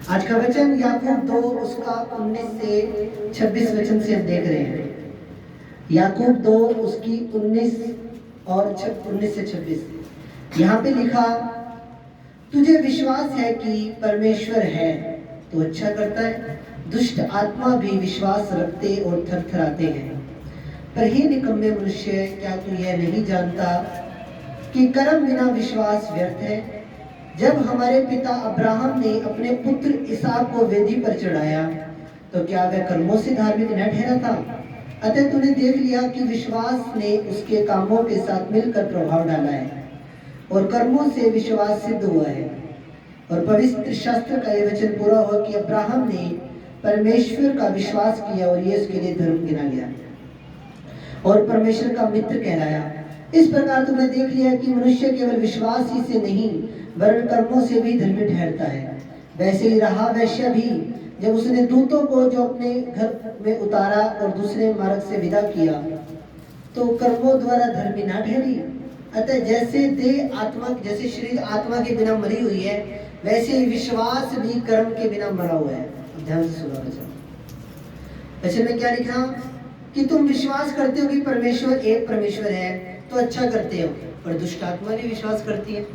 आज का वचन याकूब 2 उसका 19 से 26 वचन से हम देख रहे हैं। याकूब 2 उसकी 19 और 19 से 26। यहाँ पे लिखा, तुझे विश्वास है कि परमेश्वर है तो अच्छा करता है, दुष्ट आत्मा भी विश्वास रखते और थरथराते हैं। पर हे निकम्मे मनुष्य, क्या तू यह नहीं जानता कि कर्म बिना विश्वास व्यर्थ है। जब हमारे पिता अब्राहम ने अपने पुत्र इसहाक को वेदी पर चढ़ाया तो क्या वह कर्मों से धार्मिक न ठहरा था? अतः तूने देख लिया कि विश्वास ने उसके कामों के साथ मिलकर प्रभाव डाला है और कर्मों से विश्वास सिद्ध हुआ है। और पवित्र शास्त्र का यह वचन पूरा हुआ कि अब्राहम ने परमेश्वर का विश्वास किया और ये उसके लिए धर्म गिना गया और परमेश्वर का मित्र कहलाया। इस प्रकार तुमने देख लिया कि मनुष्य केवल विश्वास ही से नहीं वरन कर्मों से भी धर्मी ठहरता है। वैसे ही राहाब वेश्या भी, जब उसने दूतों को जो अपने घर में उतारा और दूसरे मार्ग से विदा किया तो कर्मों द्वारा धर्मी ना ठहरी। अतः जैसे शरीर आत्मा के बिना मरी हुई है, वैसे ही विश्वास भी कर्म के बिना मरा हुआ है। ध्यान से सुना वचन में क्या लिखा कि तुम विश्वास करते हो कि परमेश्वर एक परमेश्वर है तो अच्छा करते हो, पर दुष्ट आत्मा भी विश्वास करती है।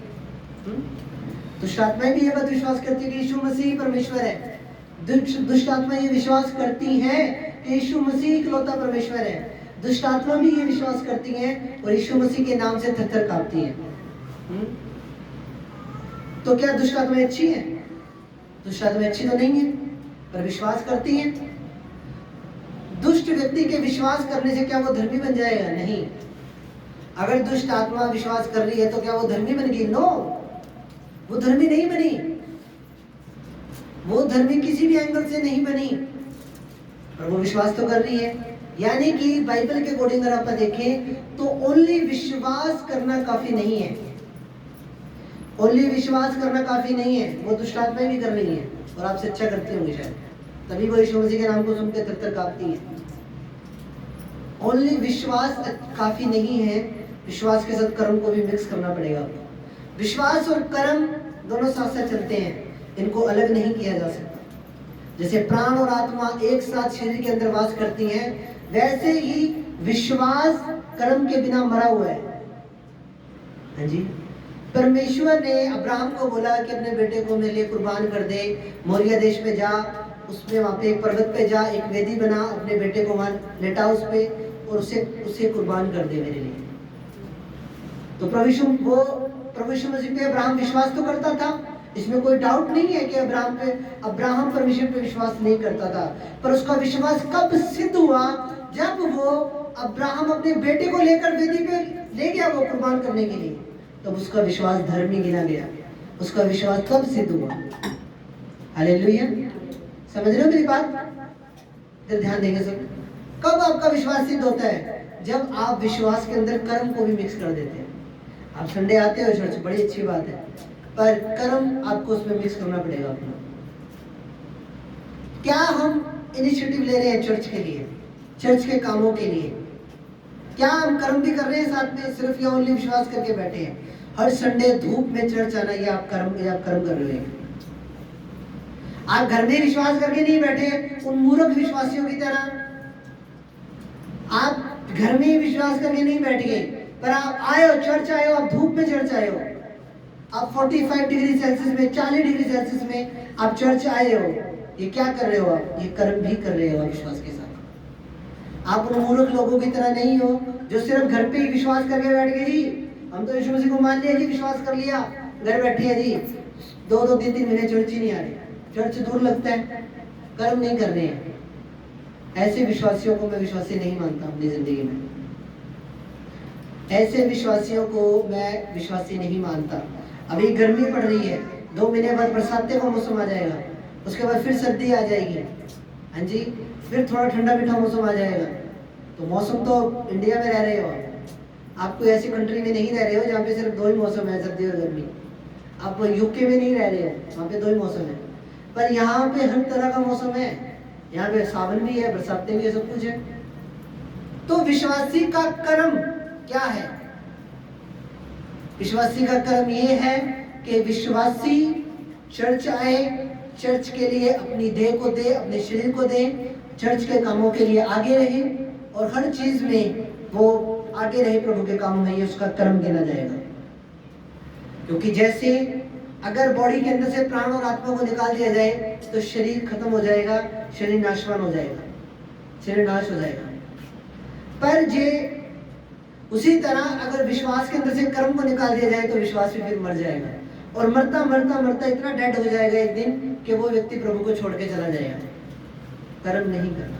दुष्ट आत्माएं भी ये बात विश्वास करती है कि यीशु मसीह परमेश्वर है। दुष्ट आत्मा ये विश्वास करती है कि यीशु मसीह इकलौता परमेश्वर है। दुष्ट आत्मा भी ये विश्वास करती है और यीशु मसीह के नाम से थरथर कांपती है। तो क्या दुष्ट आत्माएं अच्छी है? दुष्ट आत्माएं अच्छी तो नहीं है, पर विश्वास करती है। दुष्ट व्यक्ति के विश्वास करने से क्या वो धर्मी बन जाएगा? नहीं। अगर दुष्ट आत्मा विश्वास कर रही है तो क्या वो धर्मी बन गई? नो, वो धर्मी नहीं बनी। वो धर्मी किसी भी एंगल से नहीं बनी, पर वो विश्वास तो कर रही है। यानी कि बाइबल के अकॉर्डिंग अगर आप देखें तो ओनली विश्वास करना काफी नहीं है। ओनली विश्वास करना काफी नहीं है, वो दुष्ट आत्माएं भी कर रही है और आपसे अच्छा करती होंगी शायद, तभी वो यीशु मसीह के नाम को सुनकर थरथर कांपती है। ओनली विश्वास काफी नहीं है, विश्वास के साथ कर्म को भी मिक्स करना पड़ेगा आपको। विश्वास और कर्म दोनों साथ साथ चलते हैं, इनको अलग नहीं किया जा सकता। जैसे प्राण और आत्मा एक साथ शरीर के अंदर वास करती हैं, वैसे ही विश्वास कर्म के बिना मरा हुआ है। हाँ जी, परमेश्वर ने अब्राहम को बोला कि अपने बेटे को मेरे लिए कुर्बान कर दे, मोरिया देश में जा, उसमें वहां पे एक पर्वत पे जा, एक वेदी बना, अपने बेटे को वहां लेटा उस पे और उसे कुर्बान कर दे मेरे लिए। तो प्रभु यीशु मसीह पे अब्राहम विश्वास तो करता था, इसमें कोई डाउट नहीं है कि अब्राहम परमेश्वर पे विश्वास नहीं करता था, पर उसका विश्वास कब सिद्ध हुआ? जब वो अब्राहम अपने बेटे को लेकर वेदी पे ले गया वो कुर्बान करने के लिए, तब उसका विश्वास धर्मी गिना गया। उसका विश्वास कब सिद्ध हुआ? हालेलुया, समझ रहे हो मेरी बात? इधर ध्यान देंगे सब। कब आपका विश्वास सिद्ध होता है? जब आप विश्वास के अंदर कर्म को भी मिक्स कर देते हैं। आप संडे आते हो चर्च, बड़ी अच्छी बात है, पर कर्म आपको उसमें मिक्स करना पड़ेगा अपना। क्या हम इनिशिएटिव ले रहे हैं चर्च के लिए, चर्च के कामों के लिए? क्या हम कर्म भी कर रहे हैं साथ में, सिर्फ या ओनली विश्वास करके बैठे हैं? हर संडे धूप में चर्च आना, ये आप कर्म कर रहे हैं। आप घर में विश्वास करके नहीं बैठे उन मूर्ख विश्वासियों की तरह। आप घर में विश्वास करके नहीं बैठ गए, पर आप आए हो, चर्च आए हो, आप धूप में चर्च आए हो, आप 45 डिग्री सेल्सियस में, 40 डिग्री सेल्सियस में आप चर्च आए हो। ये क्या कर रहे हो आप? ये कर्म भी कर रहे हो विश्वास के साथ। आप उन मूर्ख लोगों की तरह नहीं हो जो सिर्फ घर पे ही विश्वास करके बैठ गए, जी हम तो यीशु मसीह को मान लिया जी, विश्वास कर लिया, घर बैठे हैं जी, 2-2, 3-3 महीने चर्च ही नहीं आ रहे, चर्च दूर लगता है, कर्म नहीं कर रहे हैं। ऐसे विश्वासियों को मैं विश्वासी नहीं मानता अपनी जिंदगी में। ऐसे विश्वासियों को मैं विश्वासी नहीं मानता। अभी गर्मी पड़ रही है, 2 महीने बाद बरसाते का मौसम आ जाएगा, उसके बाद फिर सर्दी आ जाएगी, हाँ जी, फिर थोड़ा ठंडा मीठा मौसम आ जाएगा। तो मौसम तो इंडिया में रह रहे हो आप कोई ऐसी कंट्री में नहीं रह रहे हो जहाँ पे सिर्फ 2 ही मौसम है, सर्दी और गर्मी। आप यूके में नहीं रह रहे हो, वहाँ पे 2 ही मौसम है, पर यहाँ पे हर तरह का मौसम है। यहाँ पे सावन भी है, बरसातें भी है, सब कुछ है। तो विश्वासी का कर्म क्या है? विश्वासी का कर्म ये है कि विश्वासी चर्च आए, चर्च के लिए अपनी देह को दे, अपने शरीर को दे, चर्च के कामों के लिए आगे रहे और हर चीज में वो आगे रहे प्रभु के कामों में, ये उसका कर्म गिना जाएगा। क्योंकि जैसे अगर बॉडी के अंदर से प्राण और आत्मा को निकाल दिया जाए तो शरीर खत्म हो जाएगा, शरीर नाशवान हो जाएगा, शरीर नाश हो जाएगा। पर जे उसी तरह अगर विश्वास के अंदर से कर्म को निकाल दिया जाए तो विश्वास भी फिर मर जाएगा और मरता मरता मरता इतना डेड हो जाएगा एक दिन कि वो व्यक्ति प्रभु को छोड़ के चला जाएगा। कर्म नहीं करना,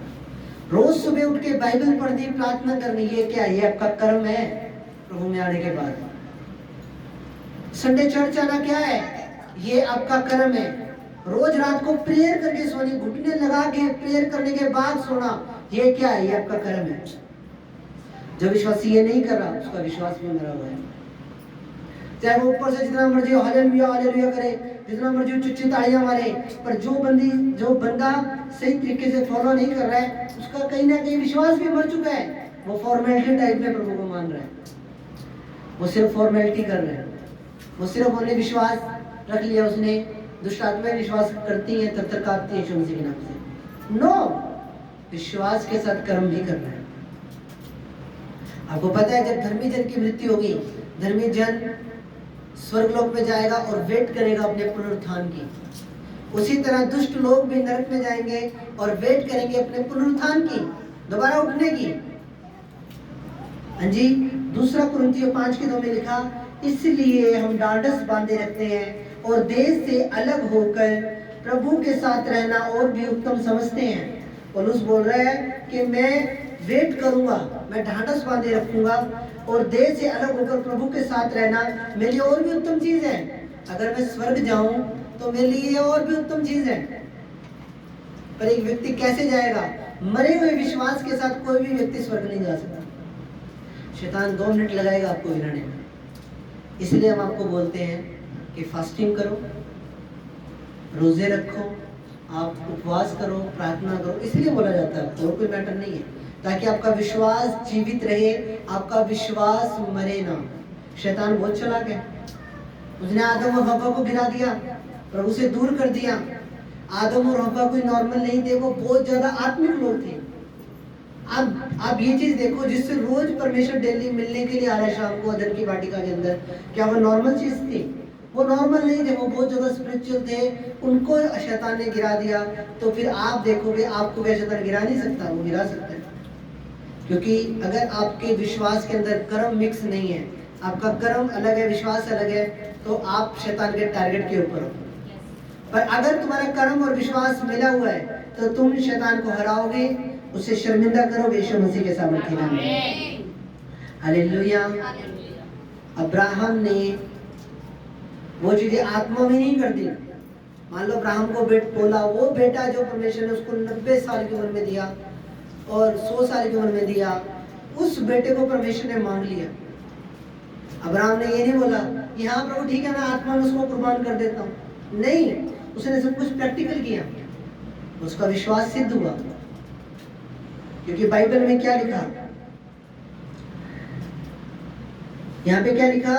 रोज सुबह उठ के बाइबल पढ़नी, प्रार्थना करनी, ये क्या, ये आपका कर्म है प्रभु में आने के बाद। संडे चर्च आना क्या है, ये आपका कर्म है। रोज रात को प्रेयर करके सोनी, घुटने लगा के प्रेयर करने के बाद सोना, ये क्या है, ये आपका कर्म है। जो विश्वासी ये नहीं कर रहा उसका विश्वास भी मरा हुआ है। चाहे वो ऊपर से जितना मर्जी हालेलुया हालेलुया करे, जितना मर्जी चुच्ची तालियां मारे, पर जो बंदा सही तरीके से फॉलो नहीं कर रहा है उसका कहीं ना कहीं विश्वास भी मर चुका है। वो फॉर्मेलिटी टाइप में प्रभु को मान रहा है, वो सिर्फ फॉर्मेलिटी कर रहा है, वो सिर्फ उन्हें विश्वास रख लिया उसने। दुष्ट आत्माएं विश्वास करती हैं, थर-थर कांपती हैं यीशु मसीह के नाम से। नो, विश्वास के साथ कर्म भी करना है। आपको पता है जब धर्मी जन की मृत्यु होगी, धर्मी जन स्वर्गलोक में जाएगा और वेट करेगा अपने पुनरुत्थान की। उसी तरह दुष्ट लोग भी नरक में जाएंगे और वेट करेंगे अपने पुनरुत्थान की, दोबारा उठने की। हाँ जी, दूसरा कुरिन्थियों 5:2 में लिखा, इसलिए हम ढाढ़स बांधे रखते हैं और देश से अलग होकर प्रभु के साथ रहना और भी उत्तम समझते हैं। पौलुस बोल रहा है कि मैं वेट करूंगा, मैं ढाढ़स बांधे रखूंगा और देश से अलग होकर प्रभु के साथ रहना मेरे लिए और भी उत्तम चीज है। अगर मैं स्वर्ग जाऊं तो मेरे लिए और भी उत्तम चीज है। पर एक व्यक्ति कैसे जाएगा? मरे हुए विश्वास के साथ कोई भी व्यक्ति स्वर्ग नहीं जा सकता। शैतान 2 मिनट लगाएगा आपको गिराने में। इसलिए हम आपको बोलते हैं कि फास्टिंग करो, रोजे रखो, आप उपवास करो, प्रार्थना करो। इसलिए बोला जाता है, और कोई मैटर नहीं है, ताकि आपका विश्वास जीवित रहे, आपका विश्वास मरे ना। शैतान बहुत चालाक है, उसने आदम और हव्वा को गिरा दिया, प्रभु से दूर कर दिया। आदम और हव्वा कोई नॉर्मल नहीं थे, वो बहुत ज्यादा आत्मिक लोग थे। अब आप ये चीज देखो, जिससे रोज परमेश्वर डेली मिलने के लिए आ रहा है शाम को अदन की वाटिका के अंदर, क्या वो नॉर्मल चीज थी? वो नॉर्मल नहीं थे, वो बहुत ज्यादा स्पिरिचुअल थे। उनको शैतान ने गिरा दिया। तो फिर आप देखोगे, आपको क्या शैतान गिरा नहीं सकता? वो गिरा सकता है, क्योंकि अगर आपके विश्वास के अंदर कर्म मिक्स नहीं है, आपका कर्म अलग है, विश्वास अलग है, तो आप शैतान के टारगेट के ऊपर हो। पर अगर तुम्हारा कर्म और विश्वास मिला हुआ है तो तुम शैतान को हराओगे, उसे शर्मिंदा करोगे यीशु मसीह के सामर्थ्य नाम में। हालेलुया। अब्राहम ने वो चीजें आत्मा में नहीं कर दी। मान लो अब्राहम को बोला, वो बेटा जो परमेश्वर ने उसको 90 साल की उम्र में दिया और 100 साल की उम्र में दिया, उस बेटे को परमेश्वर ने मांग लिया। अब्राहम ने ये नहीं बोला कि हाँ प्रभु ठीक है, मैं आत्मा में उसको कुर्बान कर देता हूँ। नहीं, उसने सब कुछ प्रैक्टिकल किया, उसका विश्वास सिद्ध हुआ। क्योंकि बाइबल में क्या लिखा, यहाँ पे क्या लिखा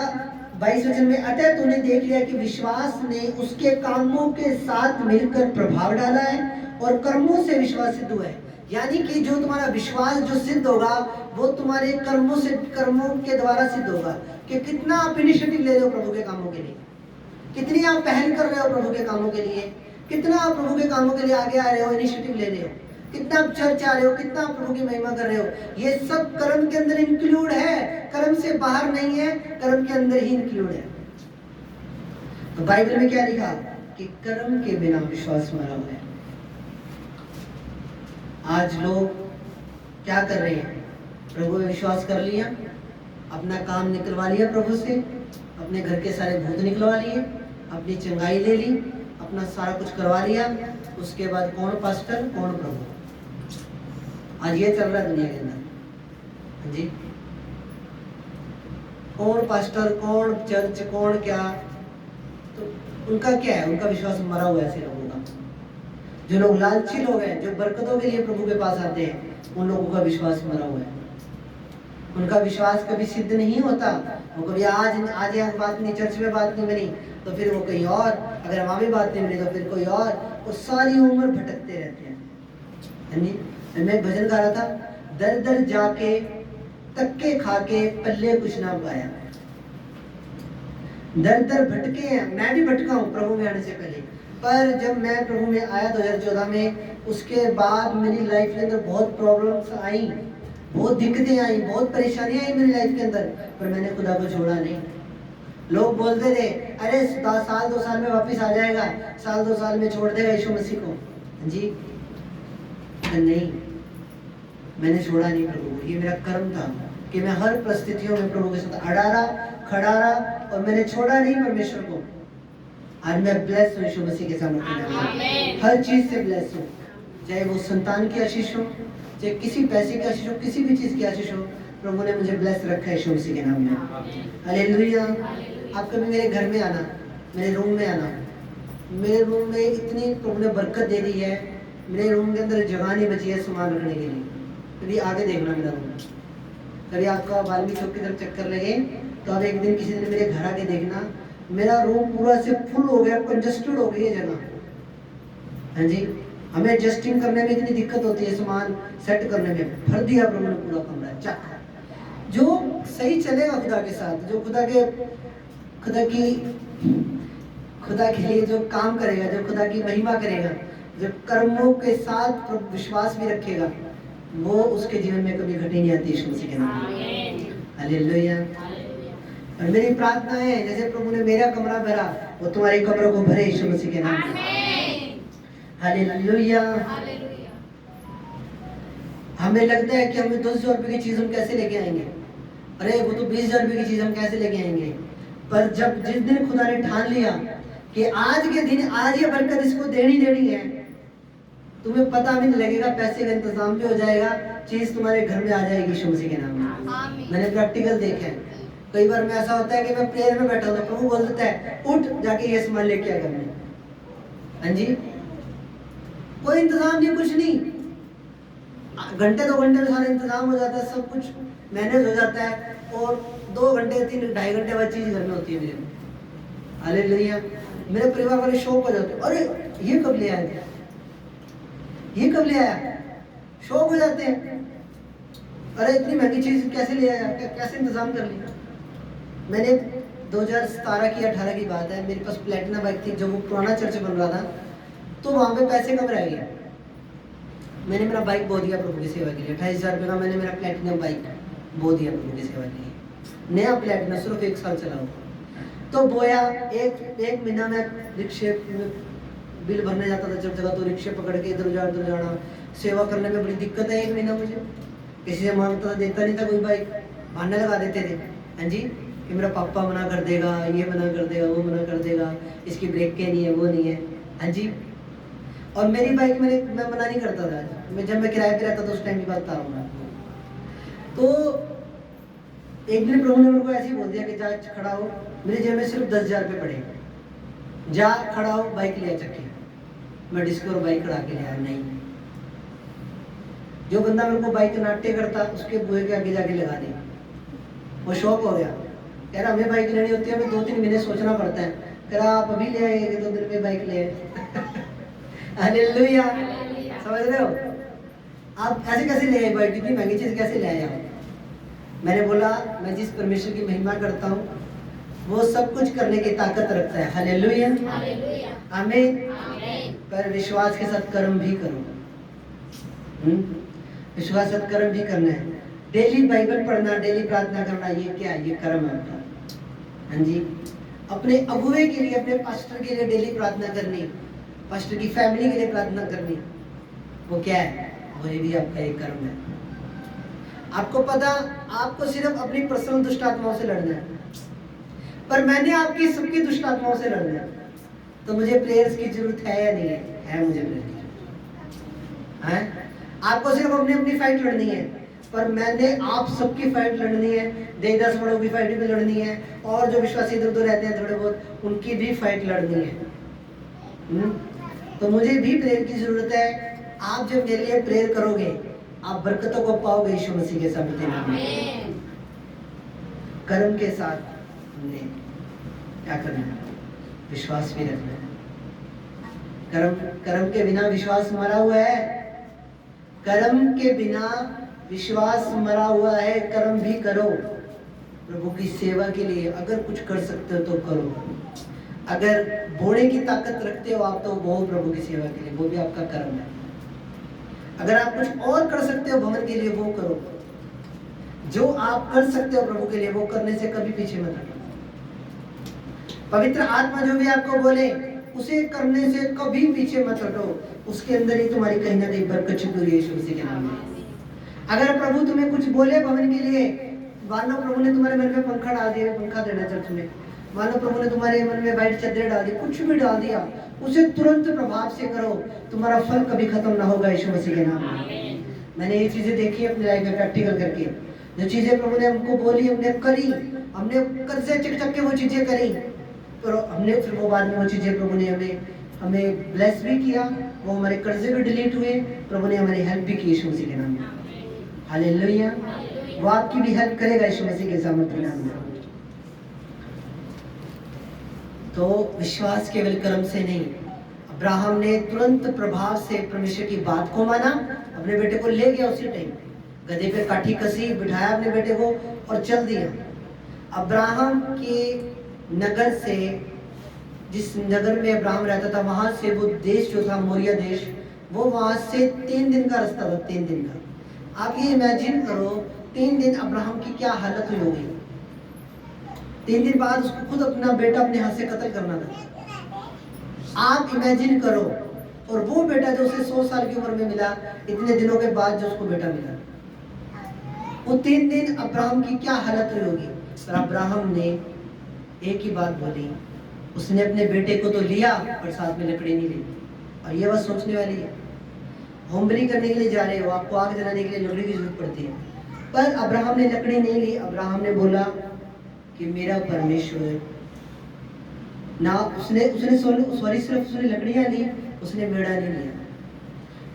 22 वचन में, अतः तूने देख लिया कि विश्वास ने उसके कामों के साथ मिलकर प्रभाव डाला है और कर्मों से विश्वास सिद्ध हुआ है। यानी कि जो तुम्हारा विश्वास जो सिद्ध होगा वो तुम्हारे कर्मों के द्वारा सिद्ध होगा। कि कितना आप इनिशिएटिव ले रहे हो प्रभु के कामों के लिए, कितनी आप पहल कर रहे हो प्रभु के कामों के लिए, कितना आप प्रभु के कामों के लिए आगे आ रहे हो, इनिशिएटिव ले रहे हो, कितना आप चर्च आ रहे हो, कितना आप प्रभु की महिमा कर रहे हो। ये सब कर्म के अंदर इंक्लूड है, कर्म से बाहर नहीं है, कर्म के अंदर ही इंक्लूड है। तो बाइबल में क्या लिखा कि कर्म के बिना विश्वास मरा हुआ है। आज लोग क्या कर रहे हैं? प्रभु में विश्वास कर लिया, अपना काम निकलवा लिया प्रभु से, अपने घर के सारे भूत निकलवा लिए, अपनी चंगाई ले ली, अपना सारा कुछ करवा लिया। उसके बाद कौन पास्टर, कौन प्रभु? आज ये चल रहा है दुनिया के अंदर जी। कौन पास्टर, कौन चर्च, कौन क्या, तो उनका क्या है? उनका विश्वास मरा हुआ है ऐसे लोगों का। जो लोग लालची लोग हैं, जो बरकतों के लिए प्रभु के पास आते हैं, उन लोगों का विश्वास मरा हुआ है। उनका विश्वास कभी सिद्ध नहीं होता। वो कभी आज यहाँ बात नहीं, चर्च में बात नहीं बनी, तो फिर वो कहीं और, अगर वहाँ भी बात नहीं मिली तो फिर कोई और, वो सारी उम्र भटकते रहते हैं। मैं भजन गा रहा था, दर दर जाके तक्के खा के पल्ले कुछ ना पाया। दर दर भटके हैं, मैं भी भटका हूँ प्रभु में आने से पहले, पर जब मैं प्रभु में आया 2014 में, उसके बाद मेरी लाइफ के अंदर बहुत प्रॉब्लम्स आई, बहुत दिक्कतें आई, बहुत परेशानियां आई मेरी लाइफ के अंदर, पर मैंने खुदा को छोड़ा नहीं। लोग बोलते थे अरे साल 2 साल में वापस आ जाएगा, साल 2 साल में छोड़ देगा यीशु मसीह को। जी नहीं, मैंने छोड़ा नहीं प्रभु को। ये मेरा कर्म था कि मैं हर परिस्थितियों में प्रभु के साथ अड़ा रहा, खड़ा रहा, और मैंने छोड़ा नहीं परमेश्वर को। आज मैं ब्लेस हूँ यीशु मसीह के सामर्थ्य में, हर चीज से ब्लेस हूँ, चाहे वो संतान की आशीष हो, चाहे किसी पैसे की आशीष हो, किसी भी चीज की आशीष हो, प्रभु ने मुझे ब्लेस रखा है यीशु मसीह के नाम में। हालेलुया। आप कभी मेरे घर में आना, मेरे रूम में आना, मेरे रूम में इतनी प्रभु ने बरकत दे दी है, मेरे रूम के अंदर जगह नहीं बची है सामान रखने के लिए। कभी आगे देखना मेरा रूम, कभी आपका वाल्मीकि चौक की तरफ चक्कर लगे तो आप एक दिन किसी दिन मेरे घर आके देखना, मेरा रूम पूरा से फुल हो गया, कंजस्टेड हो गई है जगह। हाँ जी, हमें एडजस्टिंग करने में इतनी दिक्कत होती है, सामान सेट करने में, भर दिया प्रभु ने पूरा कमरा। चक जो सही चलेगा खुदा के साथ, जो खुदा के लिए जो काम करेगा, जो खुदा की महिमा करेगा, जो कर्मों के साथ विश्वास भी रखेगा, वो उसके जीवन में कभी घटी नहीं आती यीशु मसीह के नाम में। हालेलुया। और मेरी प्रार्थना है जैसे प्रभु ने मेरा कमरा भरा, वो तुम्हारे कमरों को भरे यीशु मसीह के नाम में। हालेलुया। हमें लगता है कि हमें 10,000 रुपए की चीज हम कैसे लेके आएंगे, अरे वो तो 20,000 रुपए की चीज हम कैसे लेके आएंगे। पर जब जिस दिन खुदा ने ठान लिया कि आज के दिन, आज ये बरकत इसको देनी है, तुम्हें पता भी नहीं लगेगा, पैसे का इंतजाम भी हो जाएगा, चीज तुम्हारे घर में आ जाएगी यीशु मसीह के नाम में। मैंने प्रैक्टिकल देखा है। कई बार में ऐसा होता है कि मैं प्रेयर में बैठा हूँ, प्रभु बोल देता है उठ जाके ये सामान लेके आ घर में। हाँ जी, कोई इंतजाम नहीं, कुछ नहीं, घंटे 2 घंटे में सारा इंतजाम हो जाता है, सब कुछ मैनेज हो जाता है, और 2 घंटे 3-2.5 घंटे बाद चीज घर में होती है मेरे में। हालेलुया। मेरे परिवार वाले शौक हो जाते हैं, अरे ये कब ले आए, ये कब ले आया, शौक हो जाते हैं, अरे इतनी महंगी चीज कैसे ले आया, कैसे इंतजाम कर लिया। मैंने 2017 की 18 की बात है, मेरे पास प्लेटिना बाइक थी, जब वो पुराना चर्च बन रहा था, तो वहां पे पैसे कम रह गए। मैंने मेरा बाइक बो दिया प्रभु की सेवा के लिए, 28,000 रुपये का मैंने मेरा प्लेटिना बाइक बो दिया प्रभु की सेवा के लिए। नया प्लेटिना, सिर्फ 1 साल चला हुआ, तो बोया। एक महीना में रिक्शे बिल भरने जाता था जब जगह, तो रिक्शे पकड़ के इधर जाना, सेवा करने में बड़ी दिक्कत है। 1 महीना मुझे किसी से मांगता था, देता नहीं था कोई बाइक, बहाने लगा देते थे। हाँ जी, कि मेरा पापा मना कर देगा, ये मना कर देगा, वो मना कर देगा, इसकी ब्रेकें नहीं है, वो नहीं है। हाँ जी, और मेरी बाइक मैं मना नहीं करता था, जब मैं किराए पे रहता था उस टाइम की बात बता रहा हूँ। तो एक दिन प्रभु ने मेरे को ऐसे ही बोल दिया कि जा खड़ा हो, मेरे जेब में सिर्फ 10,000 रुपये पड़े, जा खड़ा हो, बाइक ले चक्के। मैं डिस्कवर बाइक खड़ा के लिया, नहीं, जो बंदा मेरे को बाइक नाट्य करता उसके बुए के आगे जाके लगा दी। वो शौक हो गया, कह रहा हमें बाइक लेनी होती है, हमें 2-3 महीने सोचना पड़ता है। कह रहा आप अभी ले आएंगे 2 दिन में बाइक ले हालेलुया। समझ रहे हो, आप ऐसे कैसे ले आए बाइक, इतनी महंगी चीज कैसे ले आए आप। मैंने बोला मैं जिस परमेश्वर की महिमा करता हूँ वो सब कुछ करने की ताकत रखता है। हालेलुया, आमीन। पर विश्वास के साथ कर्म भी करो, विश्वास के साथ कर्म भी करना है। डेली बाइबल पढ़ना, डेली प्रार्थना करना, ये क्या है, ये कर्म है आपका। हाँ जी, अपने अगुवे के लिए, अपने पास्टर के लिए डेली प्रार्थना करनी, पास्टर की फैमिली के लिए प्रार्थना करनी, वो क्या है, वो भी आपका एक कर्म है। आपको पता, आपको सिर्फ अपनी पर्सनल दुष्ट आत्माओं से लड़ना है, पर मैंने आपकी सबकी दुष्ट आत्माओं से लड़ना है। तो मुझे प्रेयर्स की जरूरत है या नहीं है? है, मुझे प्रेयर की जरूरत है। आपको सिर्फ अपनी अपनी फाइट लड़नी है, पर मैंने आप सबकी फाइट लड़नी है। देवदास बड़ों की फाइट भी लड़नी है, और जो विश्वासी इधर उधर रहते हैं थोड़े बहुत, उनकी भी फाइट लड़नी है। तो मुझे भी प्रेयर की जरूरत है। आप जब मेरे लिए प्रेयर करोगे, आप बरकतों को पाओगे यीशु मसीह के सामर्थ्य नाम में। कर्म के साथ हमने क्या करना है, विश्वास भी रखना है। कर्म कर्म के बिना विश्वास मरा हुआ है। कर्म के बिना विश्वास मरा हुआ है। कर्म भी करो प्रभु की सेवा के लिए। अगर कुछ कर सकते हो तो करो। अगर बोने की ताकत रखते हो आप तो वो प्रभु की सेवा के लिए, वो भी आपका कर्म है। अगर आप कुछ और कर सकते हो भवन के लिए वो करो। जो आप कर सकते हो प्रभु के लिए वो करने से कभी पीछे मत हटो। पवित्र आत्मा जो भी आपको बोले उसे करने से कभी पीछे मत हटो। उसके अंदर ही तुम्हारी कहीं ना कहीं बरकत छुपी हुई है यीशु मसीह के नाम में। अगर प्रभु तुम्हें कुछ बोले भवन के लिए, मानो प्रभु ने तुम्हारे मन में पंखा डाल दिया, पंखा देना चर्च में, मानो प्रभु ने तुम्हारे मन में व्हाइट चादर डाल दी, कुछ भी डाल दिया, उसे तुरंत प्रभाव से करो। तुम्हारा फल कभी खत्म ना होगा यीशु मसीह के नाम में। मैंने ये चीजें देखी अपनी लाइफ में प्रैक्टिकल करके। जो चीजें प्रभु ने हमको बोली हमने करी, हमने कर से चक के वो चीजें करी, तो हमने फिर वो बाद में वो चीजें प्रभु ने हमें ब्लेस भी किया। वो हमारे कर्जे भी डिलीट हुए, प्रभु ने हमारी हेल्प भी की यीशु मसीह के नाम में। हालेलुया। वो आपकी भी हेल्प करेगा यीशु मसीह के सामर्थ्य के नाम में। तो विश्वास केवल कर्म से नहीं। अब्राहम ने तुरंत प्रभाव से परमेश्वर की बात को माना, अपने बेटे को ले गया उसी टाइम, गधे पे काठी कसी, बिठाया अपने बेटे को और चल दिया। अब्राहम के नगर से, जिस नगर में अब्राहम रहता था, वहां से वो देश जो था मोरिया देश, वो वहां से 3 दिन का रास्ता था। 3 दिन का। आप ये इमेजिन करो 3 दिन अब्राहम की क्या हालत हुई होगी। 3 दिन बाद उसको खुद अपना बेटा अपने हाथ से कत्ल करना था। आप इमेजिन करो। और वो बेटा जो उसे 100 साल की उम्र में मिला, इतने दिनों के बाद जो उसको बेटा मिला, वो 3 दिन अब्राहम की क्या हालत हुई होगी। पर अब्राहम ने एक ही बात बोली, उसने अपने बेटे को तो लिया पर साथ में लकड़ी नहीं ली। और ये बात सोचने वाली है। होमबली करने के लिए जा रहे हो, आपको आग जलाने के लिए लकड़ी की जरूरत पड़ती है, पर अब्राहम ने लकड़ी नहीं ली। अब्राहम ने बोला कि मेरा परमेश्वर ना, उसने सिर्फ उसने लकड़ियां ली, उसने मेढ़ा नहीं लिया।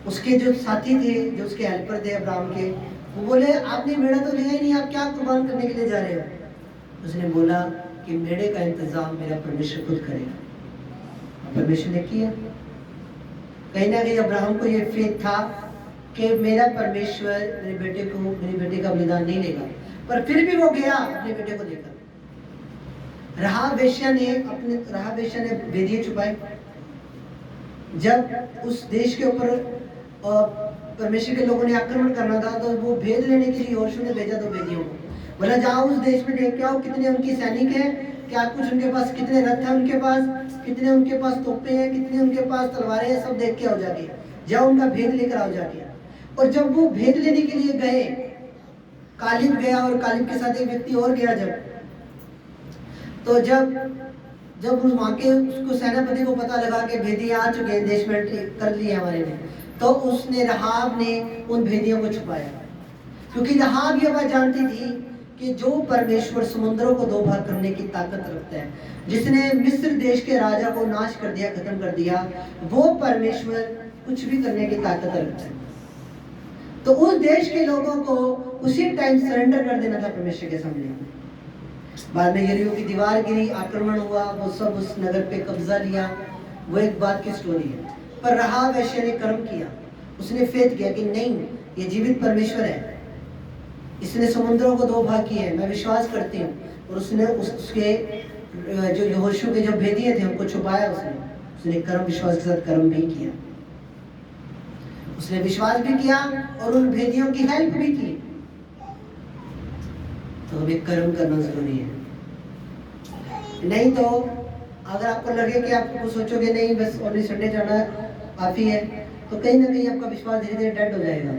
उसके जो साथी थे, जो उसके हेल्पर थे अब्राहम के, वो बोले आपने मेढ़ा तो लिया ही नहीं, आप क्या कुर्बान करने के लिए जा रहे हो। उसने बोला कि मेढ़े का इंतजाम मेरा परमेश्वर खुद करेगा। परमेश्वर ने किया। कहीं ना कहीं अब्राहम को ये फेथ था कि मेरा परमेश्वर मेरे बेटे का बलिदान नहीं लेगा, पर फिर भी वो गया अपने बेटे को लेकर। राहाब वेश्या ने भेदिए छुपाए। जब उस देश के ऊपर परमेश्वर के लोगों ने आक्रमण करना था, तो वो भेद लेने के लिए यहोशू ने भेजा 2 भेदियों को। बोला जाओ उस देश में देख के आओ कितने उनकी सैनिक हैं, क्या कुछ उनके पास, कितने रथ हैं उनके पास, कितने उनके पास तोपें हैं, कितने उनके पास तलवारें हैं, सब देख के आओ जाके। जाओ उनका भेद लेकर आओ जाके। और जब वो भेद लेने के लिए गए, कालिब गया और कालिब के साथ एक व्यक्ति और गया। जब वहां के उसको सेनापति को पता लगा कि भेदिए आ चुके हैं, देश में एंट्री कर ली है हमारे ने, तो उसने राहाब ने उन भेदियों को छुपाया। क्योंकि राहाब ये बात जानती थी कि जो परमेश्वर समुद्रों को 2 भाग करने की ताकत रखता है, जिसने मिस्र देश के राजा को नाश कर दिया, खत्म कर दिया, वो परमेश्वर कुछ भी करने की ताकत रखता है। तो उस देश के लोगों को उसी टाइम सरेंडर कर देना था परमेश्वर के सामने। बाद में यरीहो की दीवार गिरी, आक्रमण हुआ, वो सब उस नगर पे कब्जा लिया, वो एक बात की स्टोरी है। पर राहाब वेश्या ने कर्म किया। उसने फेथ किया कि नहीं, ये जीवित परमेश्वर है, इसने समुद्रों को 2 भाग किए हैं, मैं विश्वास करती हूँ। और उसने उसके जो यहोशू के जो भेदिए थे उनको छुपाया। उसने कर्म, विश्वास के साथ कर्म भी किया। उसने विश्वास भी किया और उन भेदियों की हेल्प भी की। तो हमें कर्म करना जरूरी है। नहीं तो अगर आपको लगे कि आप सोचोगे नहीं बस ओनली संडे जाना काफी है, तो कहीं ना कहीं आपका विश्वास धीरे धीरे डेड हो जाएगा।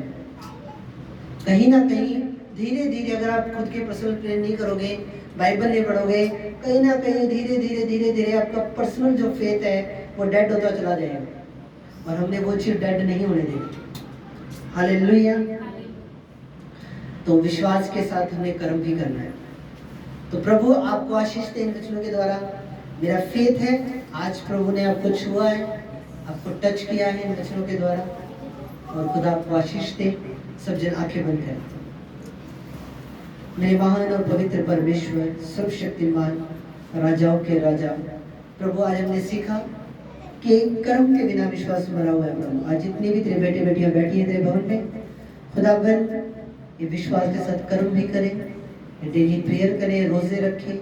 कहीं ना कहीं धीरे धीरे अगर आप खुद के पर्सनल प्रेयर नहीं करोगे, बाइबल नहीं पढ़ोगे, कहीं ना कहीं धीरे धीरे आपका पर्सनल जो फेथ है वो डेड होता चला जाएगा। और हमने वो चीज डेड नहीं होने देनी। हालेलुया। तो विश्वास के साथ हमें कर्म भी करना है। तो प्रभु आपको आशीष दे इन वचनों के द्वारा। मेरा फेथ है आज प्रभु ने आपको छुआ है, आपको टच किया है इन वचनों के द्वारा। और खुदा आपको आशीष दे। सब जन आंखें बंद करें। मेरे महान और पवित्र परमेश्वर, सर्वशक्तिमान, राजाओं के राजा, प्रभु आज हमने सीखा कि कर्म के बिना विश्वास मरा हुआ है। प्रभु आज जितनी भी तेरे बेटे बेटियां बैठी हैं तेरे भवन में, खुदावन ये विश्वास के साथ कर्म भी करें, डेली प्रेयर करें, रोजे रखें,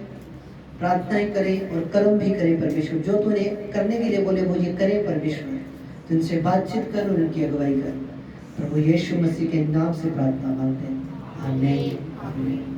प्रार्थनाएं करें और कर्म भी करें परमेश्वर। जो तूने करने के लिए बोले वो ये करें परमेश्वर। तो उनसे बातचीत कर और उनकी अगुवाई कर। प्रभु यीशु मसीह के नाम से प्रार्थना मांगते हैं, आमीन आमीन।